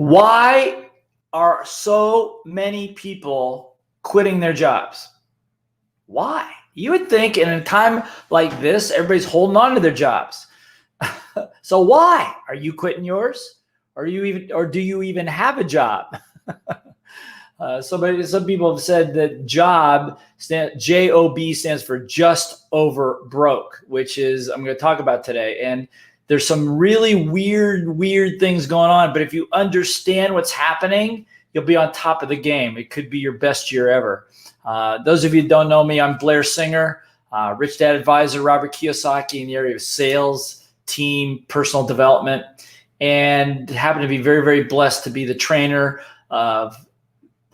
Why are so many people quitting their jobs? Why? You would think in a time like this, everybody's holding on to their jobs. So why are you quitting yours? Or do you even have a job? Some people have said that JOB stands for just over broke, which is I'm going to talk about today. And there's some really weird things going on. But if you understand what's happening, you'll be on top of the game. It could be your best year ever. Those of you who don't know me, I'm Blair Singer, Rich Dad Advisor, Robert Kiyosaki in the area of sales, team, personal development, and happen to be very blessed to be the trainer of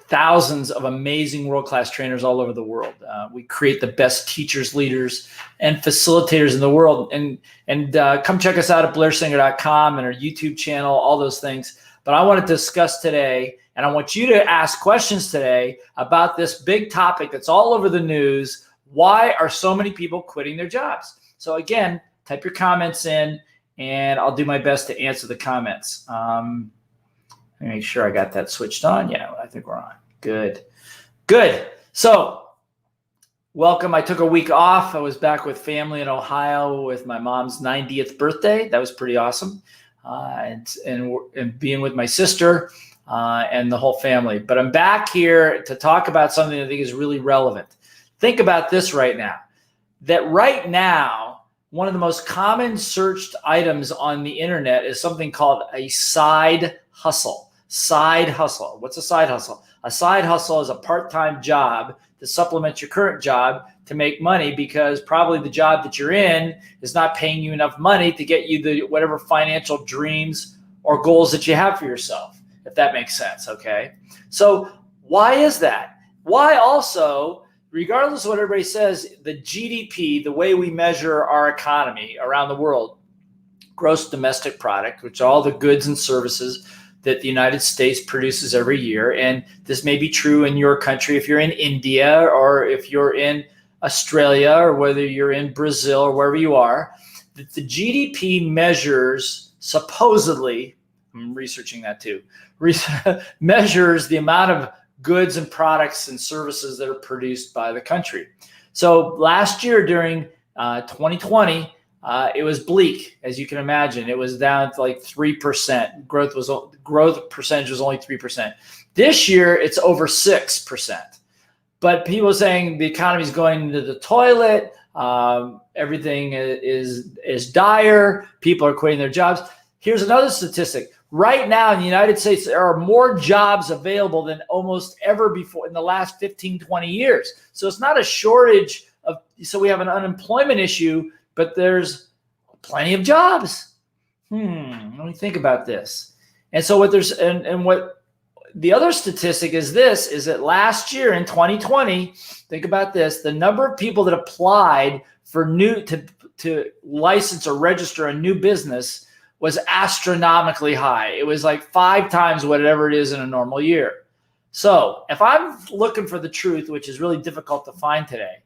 thousands of amazing world-class trainers all over the world. We create the best teachers, leaders, and facilitators in the world. And come check us out at blairsinger.com and our YouTube channel, all those things. But I want to discuss today, and I want you to ask questions today about this big topic that's all over the news. Why are so many people quitting their jobs? So again, type your comments in, and I'll do my best to answer the comments. Let me make sure I got that switched on. Yeah, I think we're on. Good. So welcome. I took a week off. I was back with family in Ohio with my mom's 90th birthday. That was pretty awesome. And being with my sister and the whole family. But I'm back here to talk about something I think is really relevant. Think about this right now. That right now, one of the most common searched items on the internet is something called a side hustle. Side hustle. What's a side hustle? A side hustle is a part-time job to supplement your current job to make money, because probably the job that you're in is not paying you enough money to get you the whatever financial dreams or goals that you have for yourself, if that makes sense, okay? So why is that? Why also, regardless of what everybody says, the GDP, the way we measure our economy around the world, gross domestic product, which are all the goods and services that the United States produces every year. And this may be true in your country if you're in India, or if you're in Australia, or whether you're in Brazil, or wherever you are. The GDP measures, supposedly, I'm researching that too, measures the amount of goods and products and services that are produced by the country. So last year during 2020, it was bleak, as you can imagine. It was down to like 3%. Growth percentage was only 3%. This year, it's over 6%. But people are saying the economy is going into the toilet. Everything is dire. People are quitting their jobs. Here's another statistic. Right now in the United States, there are more jobs available than almost ever before in the last 15, 20 years. So it's not a shortage of, so we have an unemployment issue, but there's plenty of jobs. Let me think about this. And so what the other statistic is this, is that last year in 2020, think about this, the number of people that applied for to license or register a new business was astronomically high. It was like 5 times whatever it is in a normal year. So if I'm looking for the truth, which is really difficult to find today,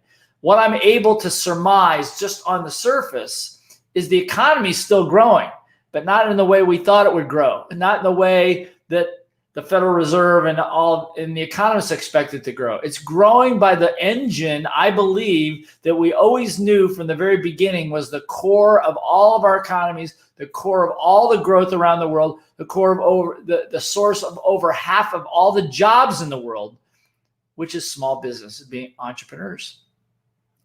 what I'm able to surmise just on the surface is the economy is still growing, but not in the way we thought it would grow, and not in the way that the Federal Reserve and the economists expect it to grow. It's growing by the engine, I believe, that we always knew from the very beginning was the core of all of our economies, the core of all the growth around the world, the core of the source of over half of all the jobs in the world, which is small business, being entrepreneurs.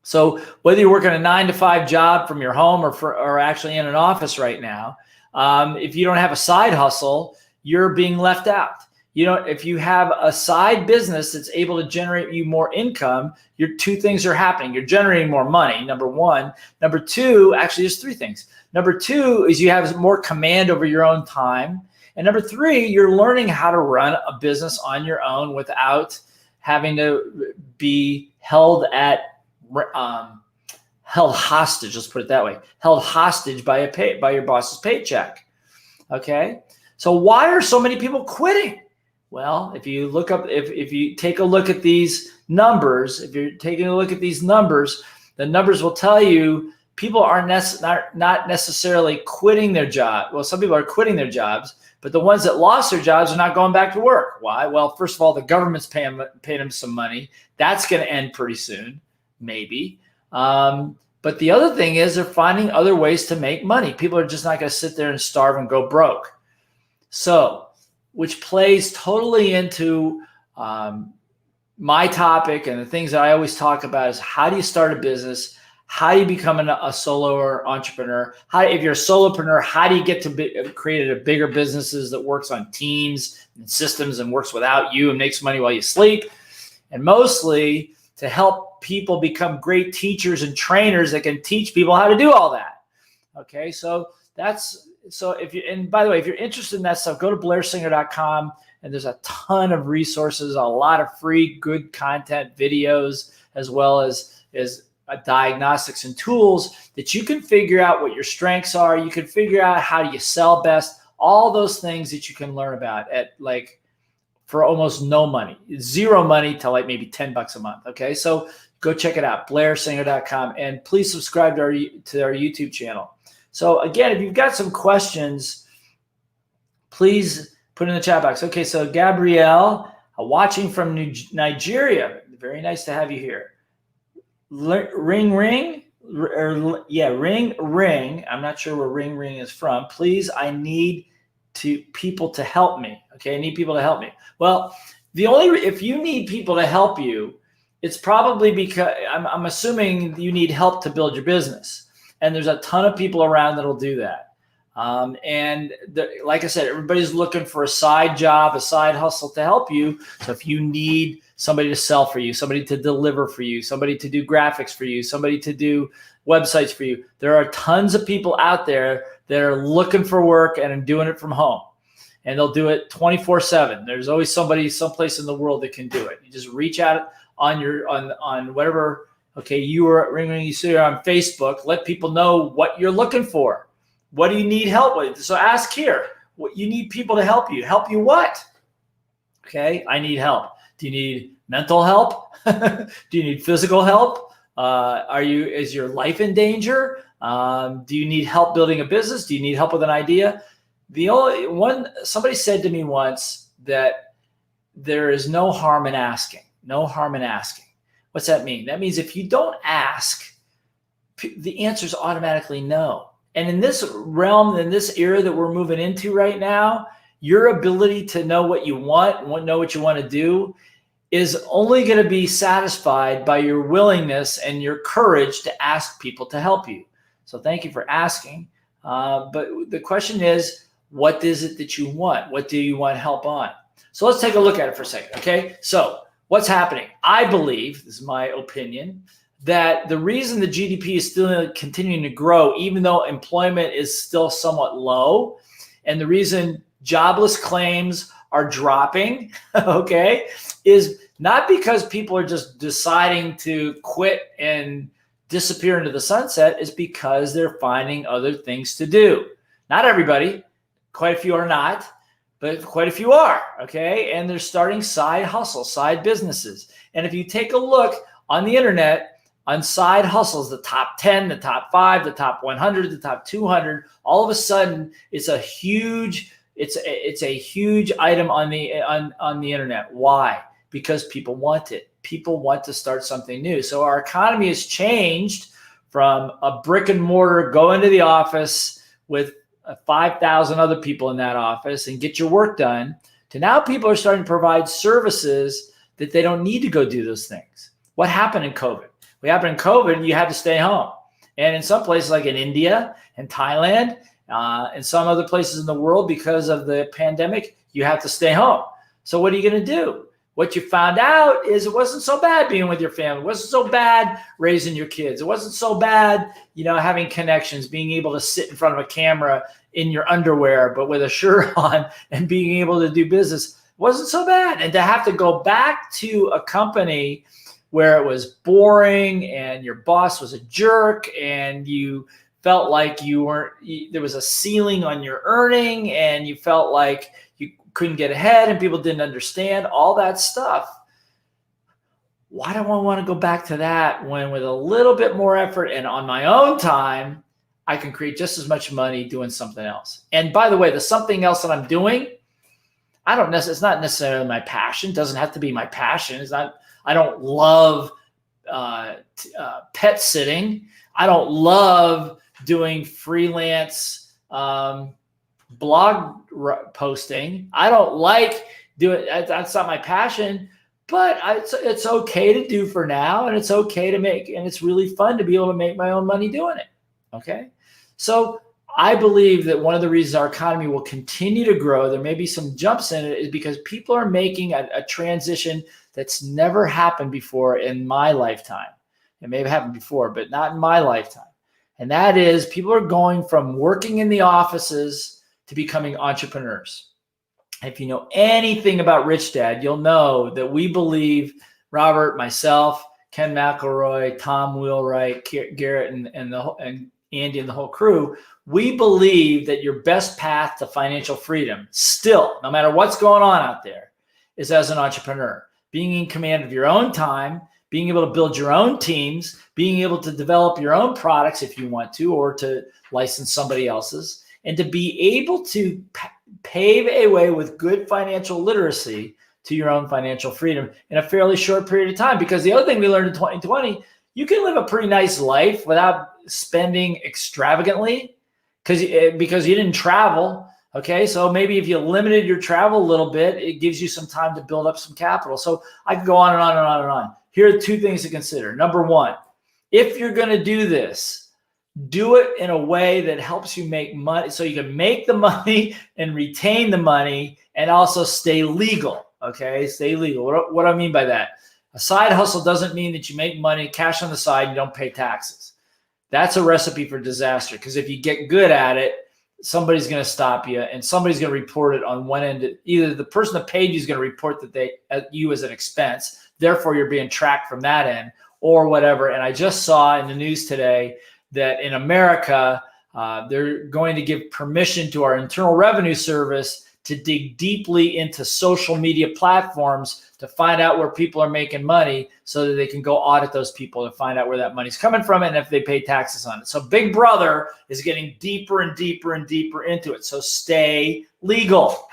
So whether you're working a 9-to-5 job from your home or actually in an office right now, if you don't have a side hustle, you're being left out. If you have a side business that's able to generate you more income, two things are happening. You're generating more money, number one. Number two, actually there's 3 things. Number 2 is you have more command over your own time. And number 3, you're learning how to run a business on your own without having to be held hostage, let's put it that way, held hostage by your boss's paycheck. Okay, so why are so many people quitting? Well, if you take a look at these numbers, the numbers will tell you people are not necessarily quitting their job. Well, some people are quitting their jobs, but the ones that lost their jobs are not going back to work. Why? Well, first of all, the government's paying them some money. That's going to end pretty soon, maybe. But the other thing is they're finding other ways to make money. People are just not going to sit there and starve and go broke. So, which plays totally into my topic, and the things that I always talk about is how do you start a business? How do you become a solo entrepreneur? If you're a solopreneur, how do you get to create a bigger businesses that works on teams and systems and works without you and makes money while you sleep? And mostly to help people become great teachers and trainers that can teach people how to do all that. Okay, so and by the way, if you're interested in that stuff, go to blairsinger.com, and there's a ton of resources, a lot of free good content videos, as well as diagnostics and tools that you can figure out what your strengths are. You can figure out how do you sell best, all those things that you can learn about for almost no money, zero money to maybe $10 a month. Okay, so go check it out, blairsinger.com, and please subscribe to our YouTube channel. So again, if you've got some questions, please put in the chat box. Okay, so Gabrielle, watching from Nigeria. Very nice to have you here. Ring. I'm not sure where ring is from. Please, I need people to help me. Okay, I need people to help me. Well, if you need people to help you, it's probably because I'm assuming you need help to build your business. And there's a ton of people around that'll do that. Like I said, everybody's looking for a side job, a side hustle to help you. So if you need somebody to sell for you, somebody to deliver for you, somebody to do graphics for you, somebody to do websites for you, there are tons of people out there that are looking for work and are doing it from home. And they'll do it 24/7. There's always somebody someplace in the world that can do it. You just reach out on whatever. Okay, you are ring. You see on Facebook. Let people know what you're looking for. What do you need help with? So ask here. What you need people to help you. Help you what? Okay, I need help. Do you need mental help? Do you need physical help? Is your life in danger? Do you need help building a business? Do you need help with an idea? Somebody said to me once that there is no harm in asking. No harm in asking. What's that mean? That means if you don't ask, the answer is automatically no. And in this realm, in this era that we're moving into right now, your ability to know what you want and know what you want to do is only going to be satisfied by your willingness and your courage to ask people to help you. So thank you for asking. But the question is, what is it that you want? What do you want help on? So let's take a look at it for a second. Okay, so what's happening? I believe, this is my opinion, that the reason the GDP is still continuing to grow, even though employment is still somewhat low, and the reason jobless claims are dropping, okay, is not because people are just deciding to quit and disappear into the sunset, is because they're finding other things to do. Not everybody, quite a few are not, but quite a few are, okay? And they're starting side hustles, side businesses. And if you take a look on the internet on side hustles, the top 10, the top 5, the top 100, the top 200, all of a sudden it's a huge item on the internet. Why? Because people want it. People want to start something new. So our economy has changed from a brick and mortar, go into the office with 5,000 other people in that office and get your work done, to now people are starting to provide services that they don't need to go do those things. What happened in COVID? What happened in COVID, you had to stay home. And in some places like in India and Thailand and some other places in the world, because of the pandemic, you have to stay home. So what are you going to do? What you found out is it wasn't so bad being with your family. It wasn't so bad raising your kids. It wasn't so bad, having connections, being able to sit in front of a camera in your underwear, but with a shirt on and being able to do business. It wasn't so bad. And to have to go back to a company where it was boring and your boss was a jerk and you felt like there was a ceiling on your earning and you felt like you couldn't get ahead and people didn't understand all that stuff. why do I want to go back to that when with a little bit more effort and on my own time, I can create just as much money doing something else? And by the way, the something else that I'm doing, it's not necessarily my passion. It doesn't have to be my passion. I don't love pet sitting. I don't love doing freelance blog posting. I don't like doing that's not my passion, but it's okay to do for now, and it's okay to make, and it's really fun to be able to make my own money doing it. Okay. So I believe that one of the reasons our economy will continue to grow, there may be some jumps in it, is because people are making a transition that's never happened before in my lifetime. It may have happened before, but not in my lifetime. And that is, people are going from working in the offices to becoming entrepreneurs. If you know anything about Rich Dad, you'll know that we believe, Robert, myself, Ken McElroy, Tom Wheelwright, Garrett, and Andy and the whole crew, we believe that your best path to financial freedom, still, no matter what's going on out there, is as an entrepreneur. Being in command of your own time, being able to build your own teams, being able to develop your own products if you want to, or to license somebody else's, and to be able to pave a way with good financial literacy to your own financial freedom in a fairly short period of time. Because the other thing we learned in 2020, you can live a pretty nice life without spending extravagantly because you didn't travel. Okay, so maybe if you limited your travel a little bit, it gives you some time to build up some capital. So I could go on and on and on and on. Here are two things to consider. Number one, if you're going to do this, do it in a way that helps you make money, so you can make the money and retain the money and also stay legal. Okay, stay legal. What do I mean by that? A side hustle doesn't mean that you make money, cash on the side, and you don't pay taxes. That's a recipe for disaster, because if you get good at it, somebody's going to stop you, and somebody's going to report it on one end. Either the person that paid you is going to report that you as an expense, therefore you're being tracked from that end, or whatever. And I just saw in the news today that in America, they're going to give permission to our Internal Revenue Service to dig deeply into social media platforms to find out where people are making money, so that they can go audit those people and find out where that money's coming from and if they pay taxes on it. So Big Brother is getting deeper and deeper and deeper into it. So stay legal.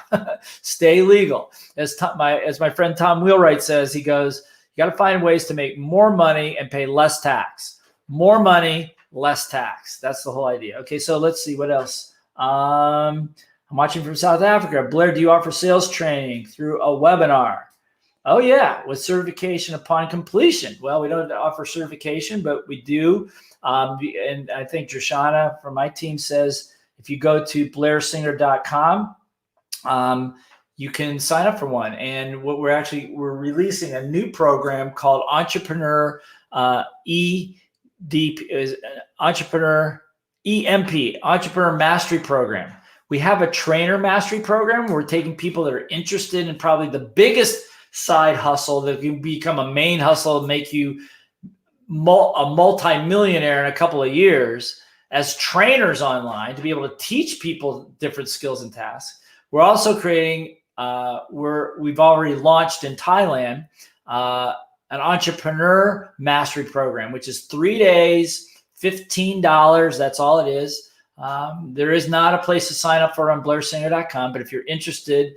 Stay legal. As my friend Tom Wheelwright says, he goes, you got to find ways to make more money and pay less tax. More money, less tax. That's the whole idea. Okay, so let's see what else. I'm watching from South Africa. Blair, do you offer sales training through a webinar? Oh, yeah, with certification upon completion. Well, we don't offer certification, but we do. And I think Drashana from my team says if you go to blairsinger.com, you can sign up for one. And what we're releasing a new program called Entrepreneur Entrepreneur EMP, Entrepreneur Mastery Program. We have a trainer mastery program. We're taking people that are interested in probably the biggest side hustle that can become a main hustle and make you a multi-millionaire in a couple of years as trainers online to be able to teach people different skills and tasks. We're also creating, we've already launched in Thailand, an entrepreneur mastery program, which is 3 days, $15. That's all it is. There is not a place to sign up for on blairsinger.com, but if you're interested,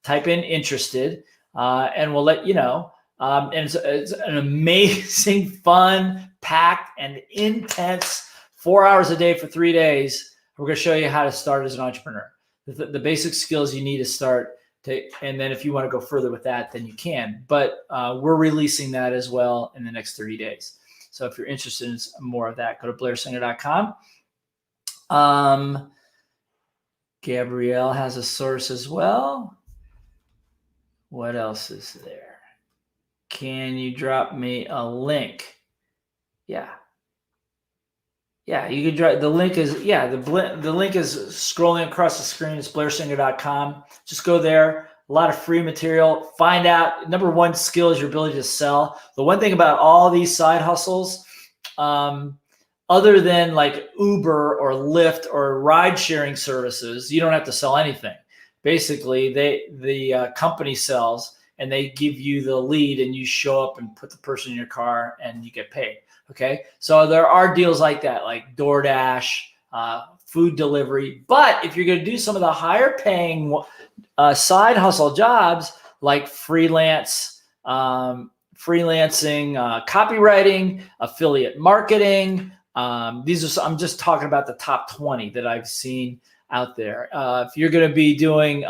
type in interested, and we'll let you know. And it's an amazing, fun, packed, and intense 4 hours a day for 3 days. We're going to show you how to start as an entrepreneur, the basic skills you need to start. And then if you want to go further with that, then you can. But we're releasing that as well in the next 30 days. So if you're interested in more of that, go to blairsinger.com. Gabrielle has a source as well. What else is there? Can you drop me a link? Yeah, you can drop the link is the link is scrolling across the screen. It's blairsinger.com. Just go there. A lot of free material. Find out, number one skill is your ability to sell. The one thing about all these side hustles, other than like Uber or Lyft or ride sharing services, you don't have to sell anything. Basically, the company sells, and they give you the lead and you show up and put the person in your car and you get paid. Okay. So there are deals like that, like DoorDash, food delivery. But if you're going to do some of the higher paying side hustle jobs like freelancing, copywriting, affiliate marketing, I'm just talking about the top 20 that I've seen out there. If you're going to be doing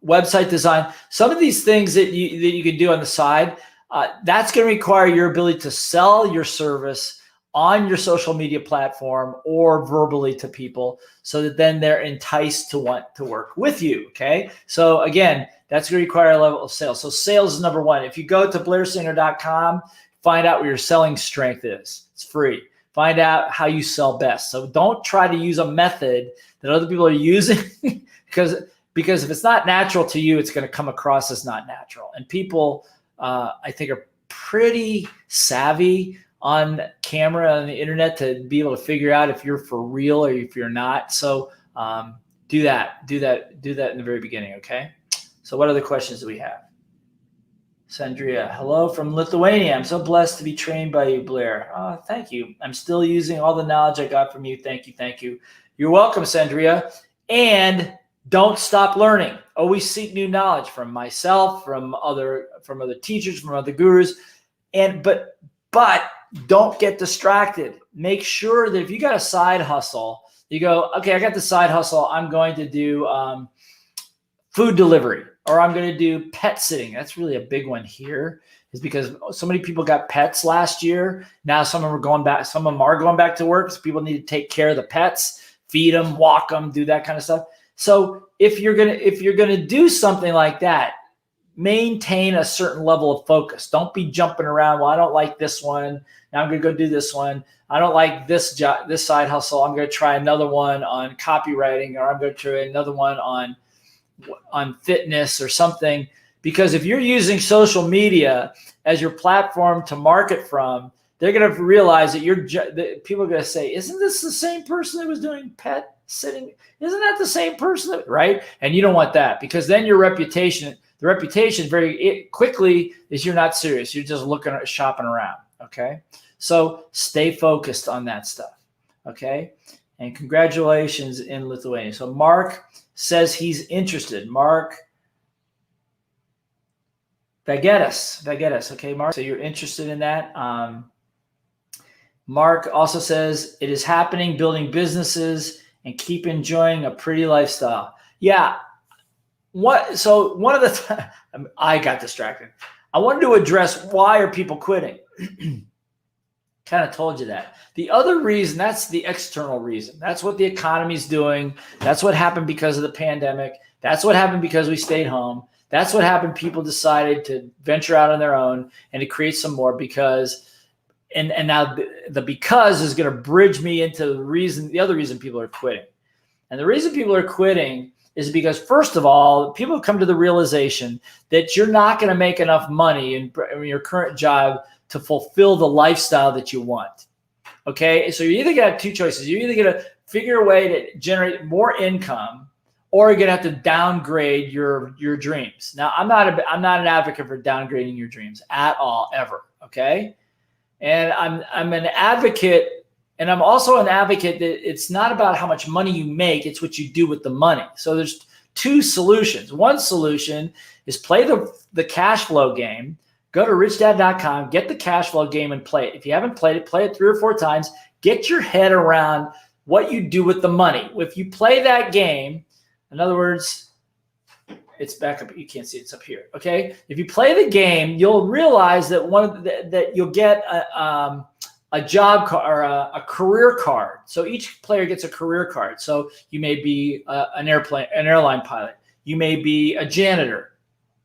website design, some of these things that you can do on the side, that's going to require your ability to sell your service on your social media platform or verbally to people so that then they're enticed to want to work with you. Okay. So again, that's going to require a level of sales. So sales is number one. If you go to blairsinger.com, find out what your selling strength is. It's free. Find out how you sell best. So don't try to use a method that other people are using because if it's not natural to you, it's going to come across as not natural. And people, I think, are pretty savvy on camera on the internet to be able to figure out if you're for real or if you're not. So do that in the very beginning. Okay. So what other questions do we have? Sandria, hello from Lithuania. I'm so blessed to be trained by you, Blair. Oh, thank you. I'm still using all the knowledge I got from you. Thank you. Thank you. You're welcome, Sandria. And don't stop learning. Always seek new knowledge from myself, from other teachers, from other gurus. But don't get distracted. Make sure that if you got a side hustle, you go, okay, I got the side hustle. I'm going to do food delivery, or I'm going to do pet sitting. That's really a big one here, is because so many people got pets last year. Now some of them are going back. Some of them are going back to work. So people need to take care of the pets, feed them, walk them, do that kind of stuff. So if you're gonna do something like that, maintain a certain level of focus. Don't be jumping around. Well, I don't like this one. Now I'm going to go do this one. I don't like this job, this side hustle. I'm going to try another one on copywriting, or I'm going to try another one on fitness or something. Because if you're using social media as your platform to market from, they're going to realize that people are going to say, isn't this the same person that was doing pet sitting? Isn't that the same person? Right? And you don't want that, because then the reputation very quickly is you're not serious. You're just shopping around. Okay. So stay focused on that stuff. Okay. And congratulations in Lithuania. So Mark says he's interested. Mark Vagetas. Okay, Mark. So you're interested in that. Mark also says it is happening, building businesses and keep enjoying a pretty lifestyle. Yeah. I got distracted. I wanted to address, why are people quitting? Kind of told you that. The other reason, that's the external reason. That's what the economy's doing. That's what happened because of the pandemic. That's what happened because we stayed home. That's what happened. People decided to venture out on their own and to create some more because, and now the because is going to bridge me into the other reason people are quitting. And the reason people are quitting is because, first of all, people come to the realization that you're not going to make enough money in your current job to fulfill the lifestyle that you want. Okay, so you're either going to have two choices. You're either going to figure a way to generate more income, or you're going to have to downgrade your dreams. Now, I'm not an advocate for downgrading your dreams at all, ever. Okay, and I'm an advocate. And I'm also an advocate that it's not about how much money you make, it's what you do with the money. So there's two solutions. One solution is play the cash flow game. Go to richdad.com, get the cash flow game and play it. If you haven't played it, play it 3 or 4 times. Get your head around what you do with the money. If you play that game, in other words, it's back up. You can't see it's up here. Okay. If you play the game, you'll realize that that you'll get a job card or a career card. So each player gets a career card. So you may be an airline pilot. You may be a janitor.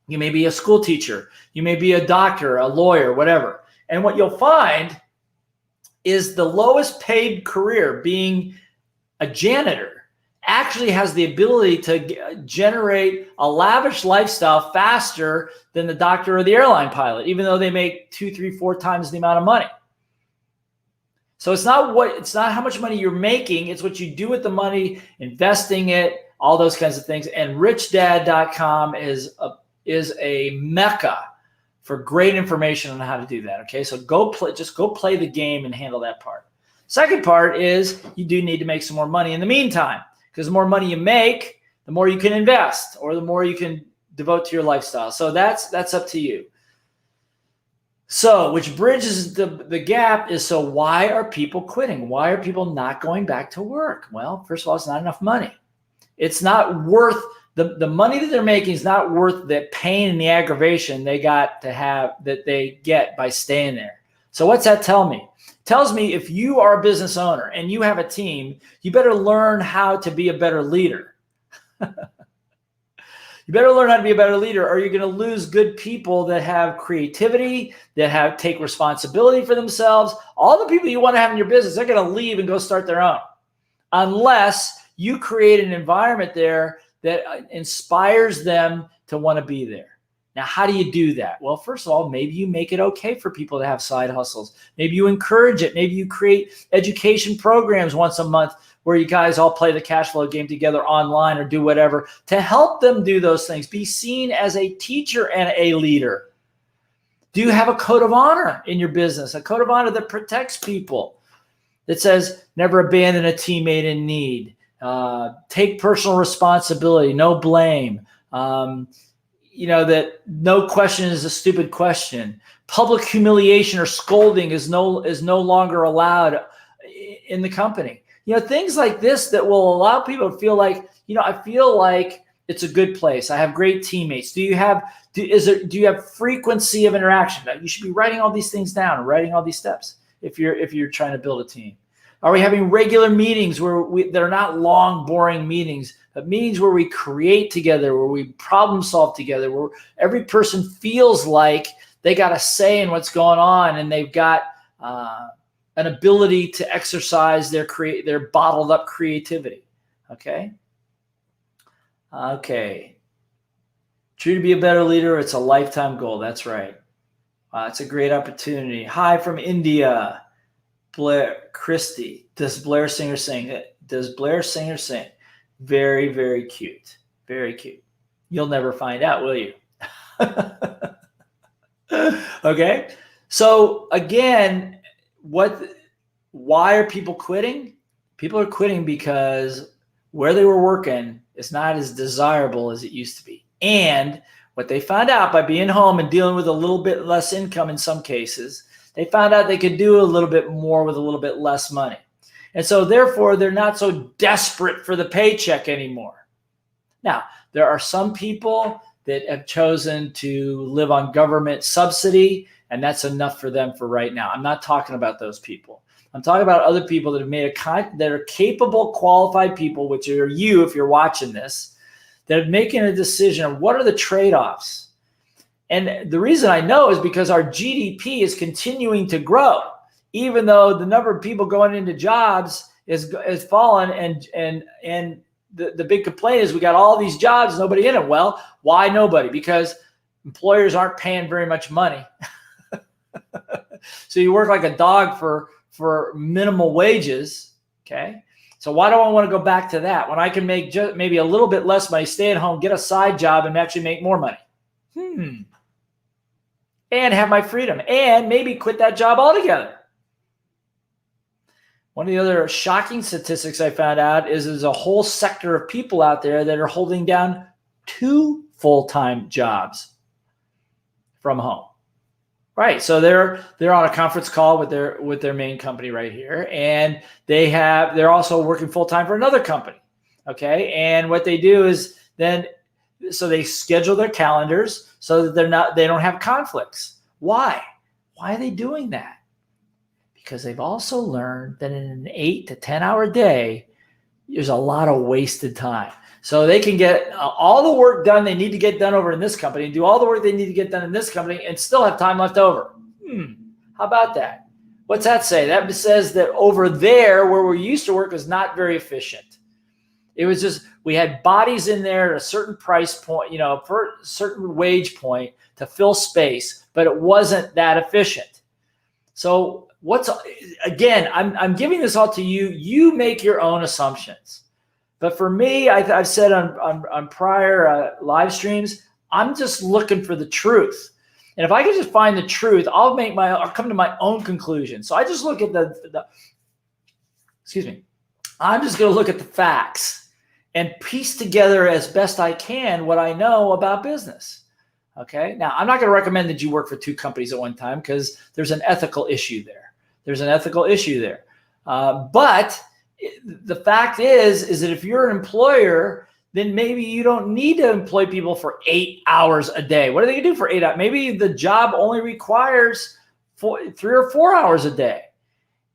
You may be a school teacher. You may be a doctor, a lawyer, whatever. And what you'll find is the lowest paid career, being a janitor, actually has the ability to generate a lavish lifestyle faster than the doctor or the airline pilot, even though they make 2, 3, 4 times the amount of money. So it's not how much money you're making, it's what you do with the money, investing it, all those kinds of things. And richdad.com is is a mecca for great information on how to do that. Okay, so just go play the game and handle that part. Second part is you do need to make some more money in the meantime, because the more money you make, the more you can invest, or the more you can devote to your lifestyle. So that's up to you. So, which bridges the gap is, so why are people quitting? Why are people not going back to work? Well, first of all, it's not enough money. It's not worth, the money that they're making is not worth the pain and the aggravation they got to have, that they get by staying there. So what's that tell me? It tells me if you are a business owner and you have a team, you better learn how to be a better leader. You better learn how to be a better leader, or you're going to lose good people that have creativity, that take responsibility for themselves. All the people you want to have in your business, they're going to leave and go start their own, unless you create an environment there that inspires them to want to be there. Now, how do you do that? Well, first of all, maybe you make it okay for people to have side hustles. Maybe you encourage it. Maybe you create education programs once a month where you guys all play the cash flow game together online, or do whatever to help them do those things. Be seen as a teacher and a leader. Do you have a code of honor in your business? A code of honor that protects people, that says never abandon a teammate in need. Take personal responsibility, no blame. That no question is a stupid question. Public humiliation or scolding is no longer allowed in the company. Things like this that will allow people to feel like, I feel like it's a good place. I have great teammates. Do you have frequency of interaction? You should be writing all these things down, writing all these steps if you're trying to build a team. Are we having regular meetings that are not long, boring meetings, but meetings where we create together, where we problem solve together, where every person feels like they got a say in what's going on, and they've got an ability to exercise their bottled up creativity. Okay. True to be a better leader, it's a lifetime goal. That's right. It's a great opportunity. Hi from India. Blair, Christy. Does Blair Singer sing? Very, very cute. Very cute. You'll never find out, will you? Okay. So again, why are people quitting? People are quitting because where they were working is not as desirable as it used to be. And what they found out by being home and dealing with a little bit less income in some cases, they found out they could do a little bit more with a little bit less money. And so therefore, they're not so desperate for the paycheck anymore. Now, there are some people that have chosen to live on government subsidy, and that's enough for them for right now. I'm not talking about those people. I'm talking about other people that have made that are capable, qualified people, which are you if you're watching this, that are making a decision of what are the trade-offs. And the reason I know is because our GDP is continuing to grow, even though the number of people going into jobs is fallen. And the big complaint is we got all these jobs, nobody in it. Well, why nobody? Because employers aren't paying very much money. So you work like a dog for minimal wages. Okay. So why do I want to go back to that when I can make just maybe a little bit less money, stay at home, get a side job, and actually make more money? And have my freedom, and maybe quit that job altogether. One of the other shocking statistics I found out is there's a whole sector of people out there that are holding down 2 full-time jobs from home. Right. So they're on a conference call with their main company right here, and they're also working full-time for another company. Okay. And what they do is so they schedule their calendars so that they don't have conflicts. Why? Why are they doing that? Because they've also learned that in an 8 to 10 hour day, there's a lot of wasted time. So they can get all the work done they need to get done over in this company, and do all the work they need to get done in this company, and still have time left over. How about that? What's that say? That says that over there where we used to work is not very efficient. It was just, we had bodies in there at a certain price point, for a certain wage point to fill space, but it wasn't that efficient. So again, I'm giving this all to you. You make your own assumptions. But for me, I've said on prior live streams, I'm just looking for the truth. And if I can just find the truth, I'll come to my own conclusion. So I just look at I'm just going to look at the facts and piece together as best I can what I know about business. Okay. Now, I'm not going to recommend that you work for two companies at one time because there's an ethical issue there. But the fact is that if you're an employer, then maybe you don't need to employ people for 8 hours a day. What are they going to do for 8 hours? Maybe the job only requires 3 or 4 hours a day.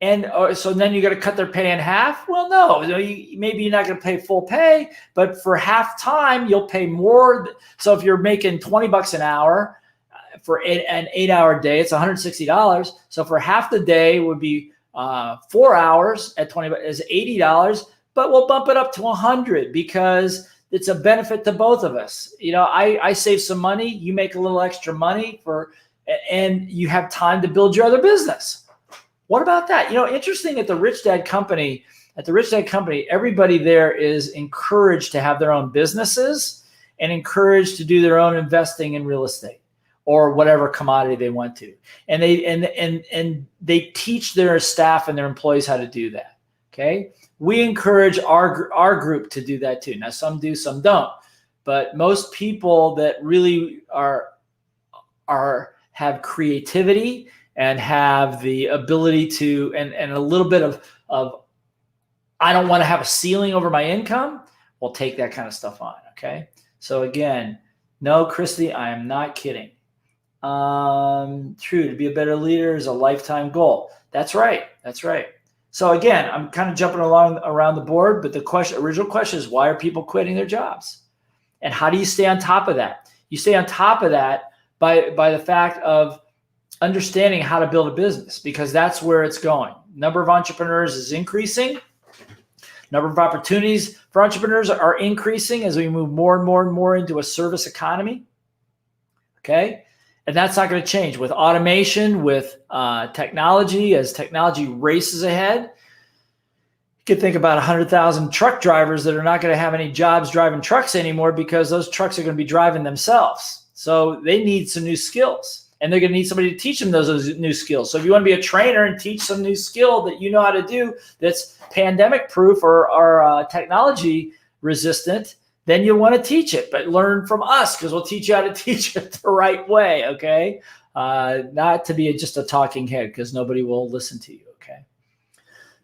And so then you got to cut their pay in half? Well, no, maybe you're not going to pay full pay, but for half time, you'll pay more. So if you're making $20 an hour for an 8 hour day, it's $160. So for half the day would be 4 hours at $20 is $80, but we'll bump it up to $100 because it's a benefit to both of us. I save some money, you make a little extra money and you have time to build your other business. What about that? Interesting at the Rich Dad Company, everybody there is encouraged to have their own businesses and encouraged to do their own investing in real estate or whatever commodity they want to. And they teach their staff and their employees how to do that. Okay. We encourage our group to do that too. Now, some do, some don't, but most people that really have creativity and have the ability to, and a little bit of I don't want to have a ceiling over my income, will take that kind of stuff on. Okay. So again, no, Christy, I am not kidding. True, to be a better leader is a lifetime goal. That's right. So again, I'm kind of jumping around the board, but the original question is, why are people quitting their jobs? And how do you stay on top of that? You stay on top of that by the fact of understanding how to build a business, because that's where it's going. Number of entrepreneurs is increasing. Number of opportunities for entrepreneurs are increasing as we move more and more and more into a service economy. Okay. And that's not going to change with automation, with technology. As technology races ahead, you could think about 100,000 truck drivers that are not going to have any jobs driving trucks anymore because those trucks are going to be driving themselves. So they need some new skills, and they're going to need somebody to teach them those new skills. So if you want to be a trainer and teach some new skill that you know how to do that's pandemic proof or technology resistant, then you want to teach it, but learn from us because we'll teach you how to teach it the right way, okay? Not to be just a talking head because nobody will listen to you, okay?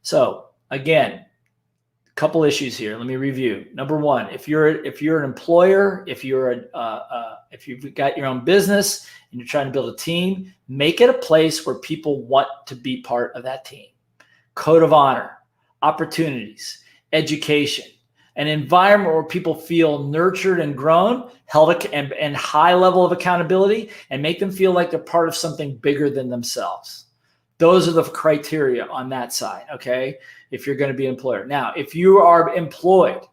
So again, a couple issues here. Let me review. Number one, if you're an employer, if you've got your own business and you're trying to build a team, make it a place where people want to be part of that team. Code of honor, opportunities, education, an environment where people feel nurtured and grown, held and high level of accountability, and make them feel like they're part of something bigger than themselves. Those are the criteria on that side, okay? If you're going to be an employer. Now, if you are employed,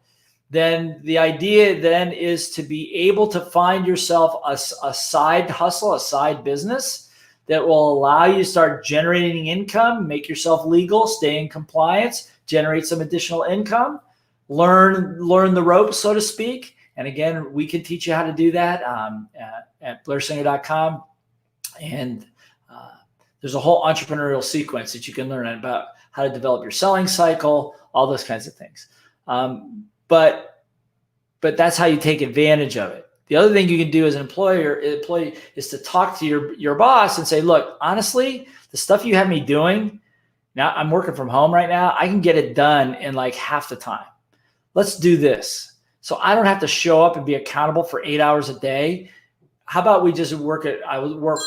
then the idea then is to be able to find yourself a side hustle, a side business that will allow you to start generating income, make yourself legal, stay in compliance, generate some additional income, learn the ropes, so to speak. And again, we can teach you how to do that at blairsinger.com. And there's a whole entrepreneurial sequence that you can learn about how to develop your selling cycle, all those kinds of things. But that's how you take advantage of it. The other thing you can do as an employee is to talk to your boss and say, look, honestly, the stuff you have me doing, now I'm working from home right now, I can get it done in like half the time. Let's do this. So I don't have to show up and be accountable for 8 hours a day. How about we just I would work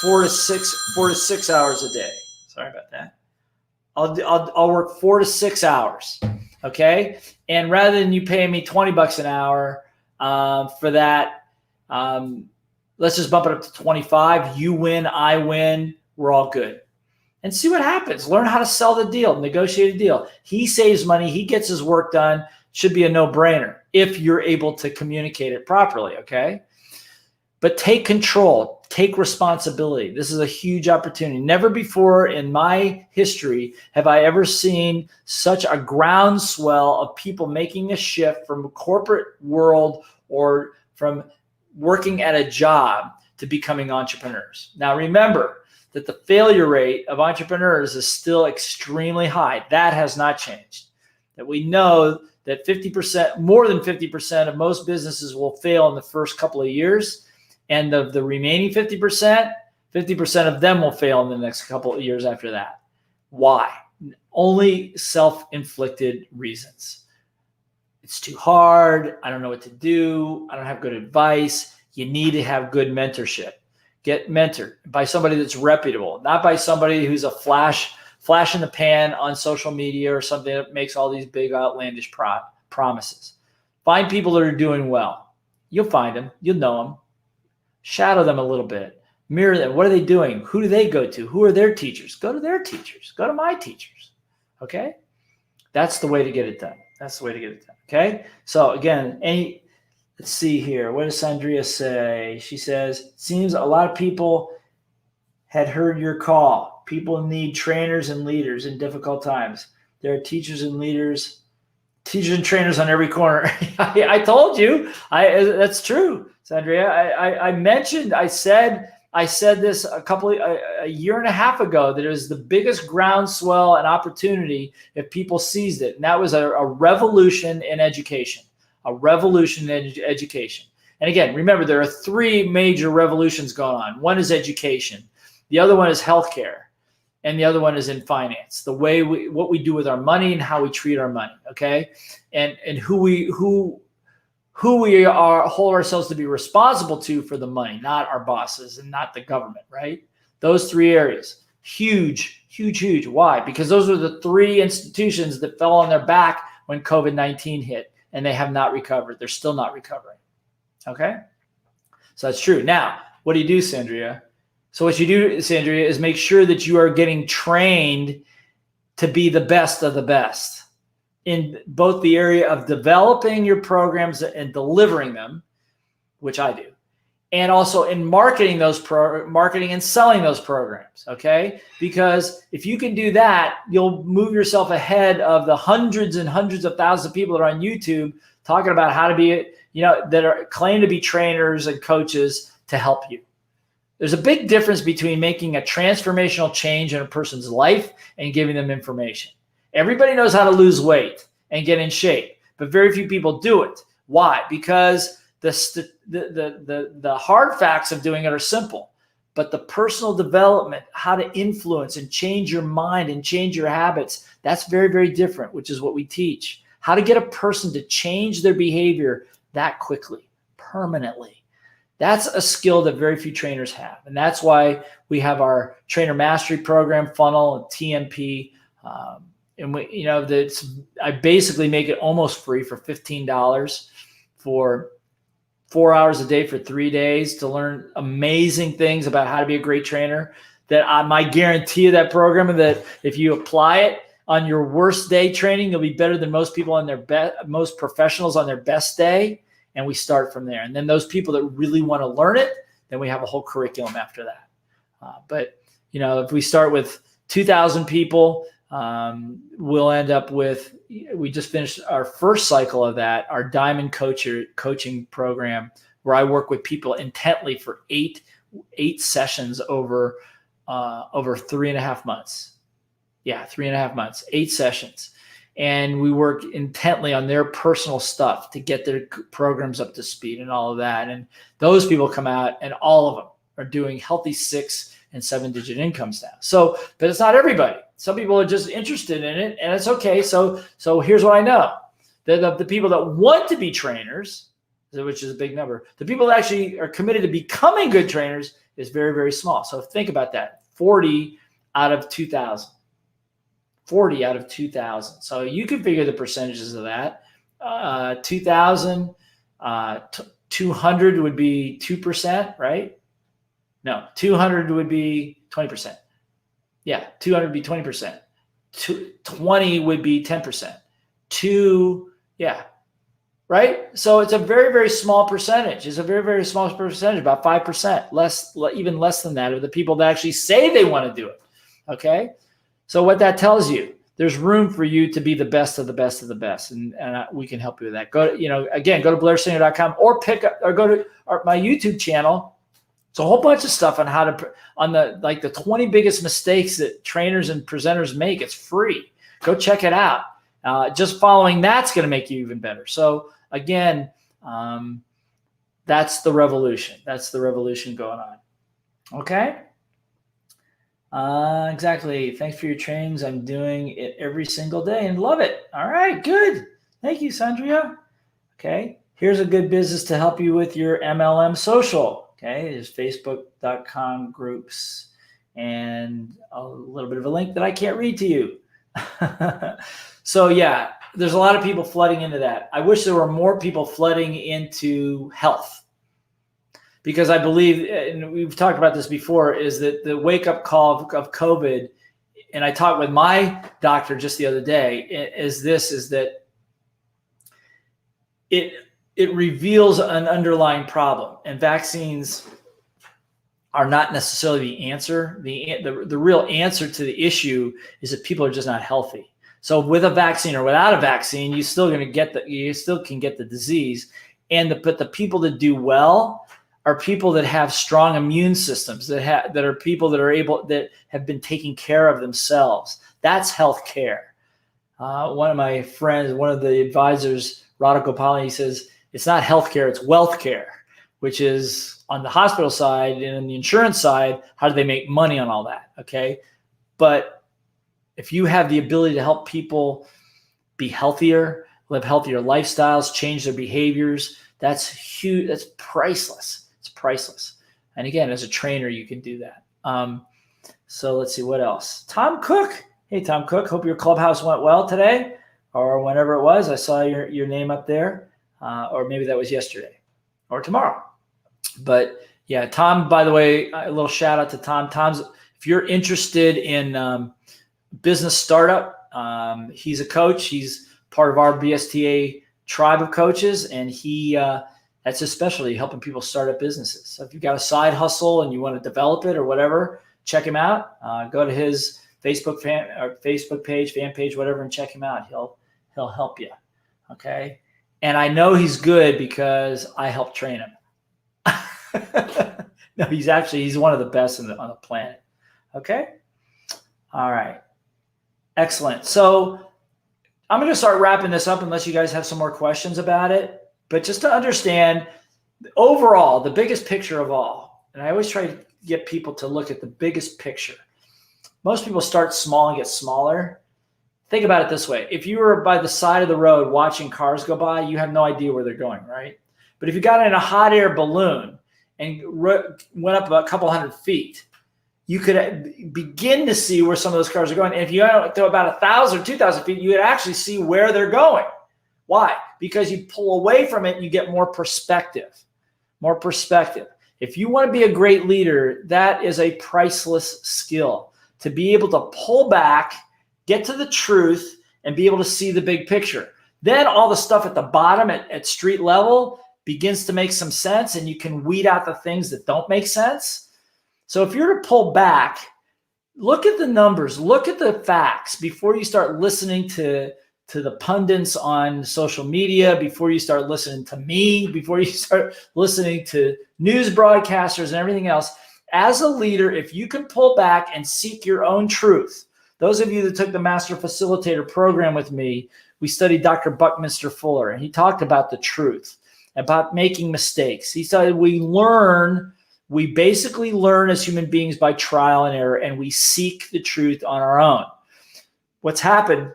four to six hours a day. Sorry about that. I'll work 4 to 6 hours. Okay. And rather than you paying me $20 an hour for that, let's just bump it up to 25. You win, I win. We're all good. And see what happens. Learn how to sell the deal, negotiate a deal. He saves money. He gets his work done. Should be a no-brainer if you're able to communicate it properly, okay? But take control. Take responsibility. This is a huge opportunity. Never before in my history have I ever seen such a groundswell of people making a shift from corporate world or from working at a job to becoming entrepreneurs. Now, remember that the failure rate of entrepreneurs is still extremely high. That has not changed. That we know that 50%, more than 50% of most businesses will fail in the first couple of years. And of the remaining 50% of them will fail in the next couple of years after that. Why? Only self-inflicted reasons. It's too hard. I don't know what to do. I don't have good advice. You need to have good mentorship. Get mentored by somebody that's reputable, not by somebody who's a flash in the pan on social media or something that makes all these big outlandish promises. Find people that are doing well. You'll find them. You'll know them. Shadow them a little bit. Mirror them. What are they doing? Who do they go to? Who are their teachers? Go to their teachers. Go to my teachers. Okay? That's the way to get it done. That's the way to get it done. Okay? So again, let's see here. What does Sandria say? She says, seems a lot of people had heard your call. People need trainers and leaders in difficult times. There are teachers and trainers on every corner. I told you. That's true, Sandria. I said this a year and a half ago that it was the biggest groundswell and opportunity if people seized it. And that was a revolution in education. A revolution in education. And again, remember, there are three major revolutions going on. One is education. The other one is healthcare. And the other one is in finance. The way what we do with our money and how we treat our money. Okay. And who we hold ourselves to be responsible to for the money, not our bosses and not the government, right? Those three areas. Huge, huge, huge. Why? Because those are the three institutions that fell on their back when COVID-19 hit. And they have not recovered. They're still not recovering. Okay? So that's true. Now, what do you do, Sandria? So what you do, Sandria, is make sure that you are getting trained to be the best of the best in both the area of developing your programs and delivering them, which I do, and also in marketing marketing and selling those programs, okay? Because if you can do that, you'll move yourself ahead of the hundreds and hundreds of thousands of people that are on YouTube talking about how to be, that are claim to be trainers and coaches to help you. There's a big difference between making a transformational change in a person's life and giving them information. Everybody knows how to lose weight and get in shape, but very few people do it. Why? Because the hard facts of doing it are simple, but the personal development, how to influence and change your mind and change your habits, that's very, very different, which is what we teach. How to get a person to change their behavior that quickly, permanently. That's a skill that very few trainers have. And that's why we have our trainer mastery program, funnel, and TMP. And I basically make it almost free for $15 for 4 hours a day for 3 days to learn amazing things about how to be a great trainer. That my guarantee of that program is that if you apply it on your worst day training, you'll be better than most people on their most professionals on their best day. And we start from there. And then those people that really want to learn it, then we have a whole curriculum after that. But if we start with 2,000 people, we'll end up with, we just finished our first cycle of that, our Diamond coaching program, where I work with people intently for eight sessions over 3.5 months. Yeah, 3.5 months, 8 sessions. And we work intently on their personal stuff to get their programs up to speed and all of that. And those people come out and all of them are doing healthy 6- and 7-digit incomes now. So, but it's not everybody. Some people are just interested in it, and it's okay. So here's what I know. The people that want to be trainers, which is a big number, the people that actually are committed to becoming good trainers is very, very small. So think about that. 40 out of 2,000. 40 out of 2,000. So you can figure the percentages of that. 2,000, 200 would be 2%, right? No, 200 would be 20%. Yeah, 200 would be 20%. 20 would be 10%. Right? So it's a very, very small percentage. It's a very, very small percentage, about 5%, even less than that of the people that actually say they want to do it. Okay? So what that tells you, there's room for you to be the best of the best of the best. And we can help you with that. Go to, again, go to blairsinger.com or go to my YouTube channel. It's a whole bunch of stuff on how to, on the 20 biggest mistakes that trainers and presenters make. It's free. Go check it out. Just following that's going to make you even better. So again, that's the revolution. That's the revolution going on. Okay. Exactly. Thanks for your trainings. I'm doing it every single day and love it. All right, good. Thank you, Sandria. Okay. Here's a good business to help you with your MLM social. Okay. There's facebook.com groups and a little bit of a link that I can't read to you. So yeah, there's a lot of people flooding into that. I wish there were more people flooding into health, because I believe, and we've talked about this before, is that the wake-up call of COVID, and I talked with my doctor just the other day, is that it reveals an underlying problem, and vaccines are not necessarily the answer. The real answer to the issue is that people are just not healthy. So with a vaccine or without a vaccine, you still can get the disease. But the people that do well are people that have strong immune systems, that are people that have been taking care of themselves. That's healthcare. One of my friends, one of the advisors, Radha Gopal, he says it's not healthcare, it's wealth care, which is on the hospital side and on the insurance side. How do they make money on all that? Okay, but if you have the ability to help people be healthier, live healthier lifestyles, change their behaviors, that's huge. That's priceless. It's priceless. And again, as a trainer, you can do that. So let's see what else. Tom Cook. Hey, Tom Cook. Hope your clubhouse went well today, or whenever it was. I saw your name up there, or maybe that was yesterday or tomorrow. But yeah, Tom, by the way, a little shout out to Tom. If you're interested in business startup, he's a coach. He's part of our BSTA tribe of coaches, and that's his specialty, helping people start up businesses. So if you've got a side hustle and you want to develop it or whatever, check him out. Go to his Facebook page, fan page, whatever, and check him out. He'll help you. Okay. And I know he's good because I helped train him. No, he's one of the best on the planet. Okay. All right. Excellent. So I'm going to start wrapping this up unless you guys have some more questions about it. But just to understand overall, the biggest picture of all, and I always try to get people to look at the biggest picture. Most people start small and get smaller. Think about it this way. If you were by the side of the road watching cars go by, you have no idea where they're going, right? But if you got in a hot air balloon and went up about a couple hundred feet, you could begin to see where some of those cars are going. And if you went to about 1,000 or 2,000 feet, you would actually see where they're going. Why? Because you pull away from it and you get more perspective. More perspective. If you want to be a great leader, that is a priceless skill. To be able to pull back, get to the truth, and be able to see the big picture. Then all the stuff at the bottom at street level begins to make some sense, and you can weed out the things that don't make sense. So if you're to pull back, look at the numbers, look at the facts before you start listening to the pundits on social media, before you start listening to me, before you start listening to news broadcasters and everything else. As a leader, if you can pull back and seek your own truth, those of you that took the Master Facilitator program with me, we studied Dr. Buckminster Fuller, and he talked about the truth, about making mistakes. He said we basically learn as human beings by trial and error, and we seek the truth on our own. What's happened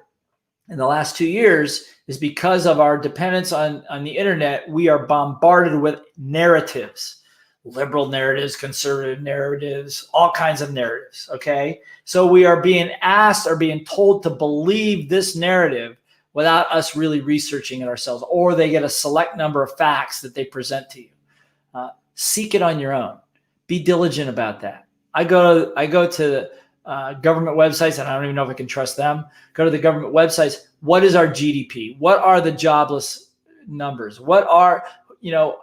in the last 2 years is because of our dependence on the internet, we are bombarded with narratives, liberal narratives, conservative narratives, all kinds of narratives, okay? So we are being asked or being told to believe this narrative without us really researching it ourselves, or they get a select number of facts that they present to you. Seek it on your own. Be diligent about that. I go to government websites, and I don't even know if I can trust them. Go to the government websites. What is our GDP? What are the jobless numbers? What are,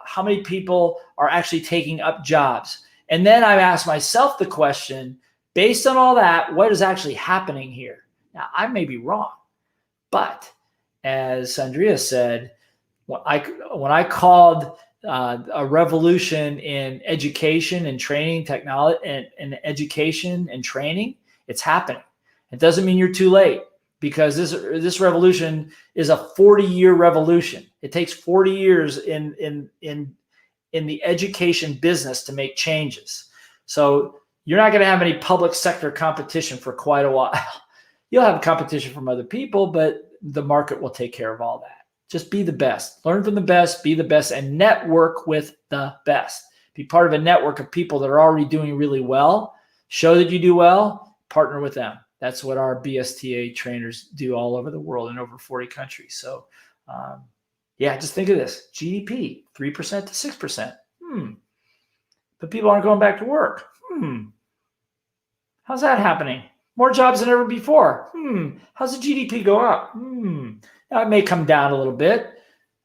how many people are actually taking up jobs? And then I ask myself the question, based on all that, what is actually happening here? Now, I may be wrong, but as Andrea said, when I called a revolution in education and training, technology and education and training, it's happening. It doesn't mean you're too late, because this revolution is a 40-year revolution. It takes 40 years in the education business to make changes. So you're not going to have any public sector competition for quite a while. You'll have competition from other people, but the market will take care of all that. Just be the best. Learn from the best, be the best, and network with the best. Be part of a network of people that are already doing really well. Show that you do well, partner with them. That's what our BSTA trainers do all over the world in over 40 countries. So, yeah, just think of this. GDP, 3% to 6%. But people aren't going back to work. How's that happening? More jobs than ever before. How's the GDP go up? Now, it may come down a little bit.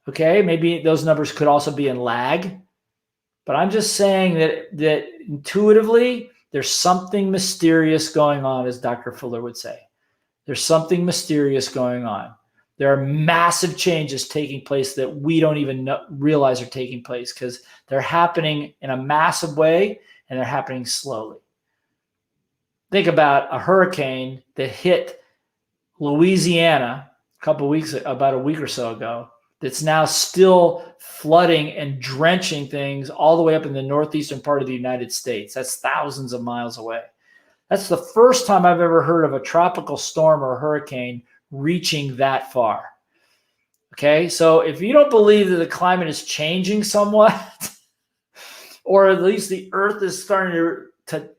Okay, maybe those numbers could also be in lag. But I'm just saying that intuitively, there's something mysterious going on, as Dr. Fuller would say. There's something mysterious going on. There are massive changes taking place that we don't even realize are taking place, because they're happening in a massive way and they're happening slowly. Think about a hurricane that hit Louisiana about a week or so ago, that's now still flooding and drenching things all the way up in the northeastern part of the United States. That's thousands of miles away. That's the first time I've ever heard of a tropical storm or a hurricane reaching that far. Okay, so if you don't believe that the climate is changing somewhat, or at least the earth is starting to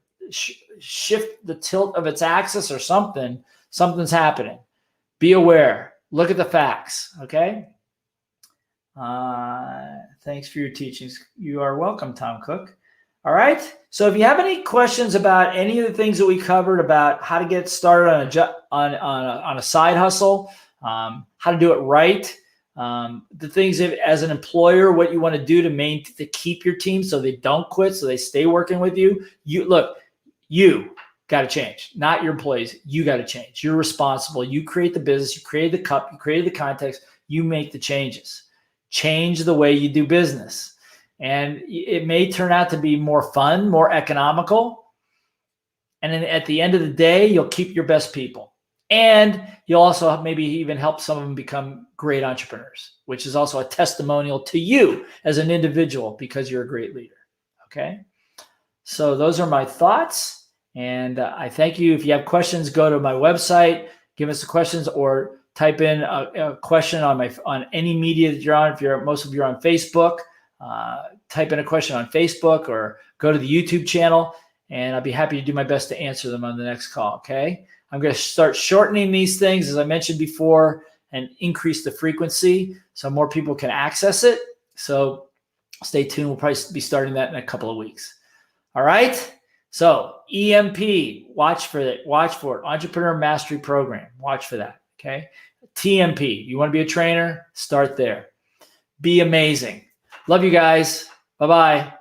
shift the tilt of its axis or something's happening. Be aware. Look at the facts, okay? Thanks for your teachings. You are welcome, Tom Cook. All right. So if you have any questions about any of the things that we covered about how to get started on a side hustle, how to do it right, the things as an employer, what you want to do to keep your team so they don't quit, so they stay working with you. You got to change, not your employees. You got to change. You're responsible. You create the business. You create the cup. You created the context. You make the changes. Change the way you do business. And it may turn out to be more fun, more economical. And then at the end of the day, you'll keep your best people. And you'll also maybe even help some of them become great entrepreneurs, which is also a testimonial to you as an individual, because you're a great leader. Okay? So those are my thoughts. And I thank you. If you have questions, go to my website, give us the questions, or type in a question on any media that you're on. Most of you are on Facebook, type in a question on Facebook or go to the YouTube channel, and I'll be happy to do my best to answer them on the next call. Okay. I'm going to start shortening these things, as I mentioned before, and increase the frequency so more people can access it. So stay tuned. We'll probably be starting that in a couple of weeks. All right. So EMP, watch for it. Entrepreneur Mastery Program. Watch for that. Okay. TMP, you want to be a trainer? Start there. Be amazing. Love you guys. Bye-bye.